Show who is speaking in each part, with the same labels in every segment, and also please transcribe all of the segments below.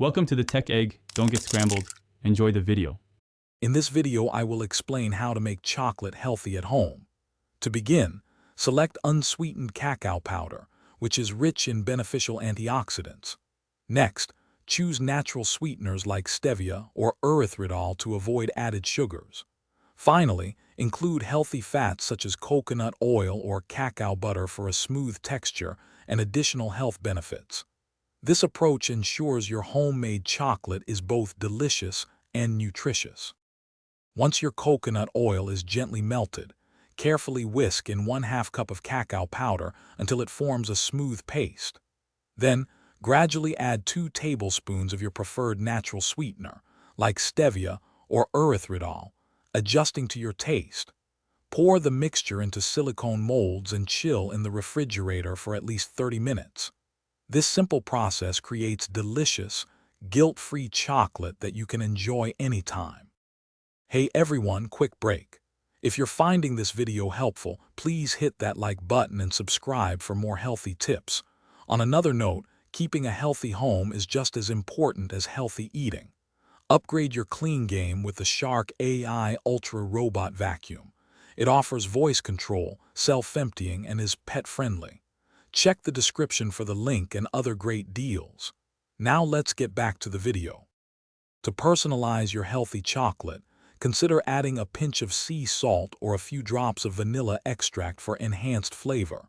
Speaker 1: Welcome to the Tech Egg. Don't get scrambled. Enjoy the video.
Speaker 2: In this video, I will explain how to make chocolate healthy at home. To begin, select unsweetened cacao powder, which is rich in beneficial antioxidants. Next, choose natural sweeteners like stevia or erythritol to avoid added sugars. Finally, include healthy fats such as coconut oil or cacao butter for a smooth texture and additional health benefits. This approach ensures your homemade chocolate is both delicious and nutritious. Once your coconut oil is gently melted, carefully whisk in 1/2 cup of cacao powder until it forms a smooth paste. Then, gradually add 2 tablespoons of your preferred natural sweetener, like stevia or erythritol, adjusting to your taste. Pour the mixture into silicone molds and chill in the refrigerator for at least 30 minutes. This simple process creates delicious, guilt-free chocolate that you can enjoy anytime. Hey everyone, quick break. If you're finding this video helpful, please hit that like button and subscribe for more healthy tips. On another note, keeping a healthy home is just as important as healthy eating. Upgrade your clean game with the Shark AI Ultra Robot Vacuum. It offers voice control, self-emptying, and is pet-friendly. Check the description for the link and other great deals. Now let's get back to the video. To personalize your healthy chocolate, consider adding a pinch of sea salt or a few drops of vanilla extract for enhanced flavor.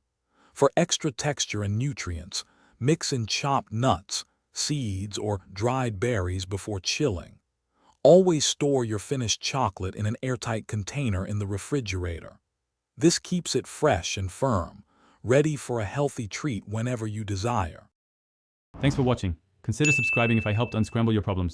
Speaker 2: For extra texture and nutrients, mix in chopped nuts, seeds, or dried berries before chilling. Always store your finished chocolate in an airtight container in the refrigerator. This keeps it fresh and firm, ready for a healthy treat whenever you desire.
Speaker 1: Thanks for watching. Consider subscribing if I helped unscramble your problems.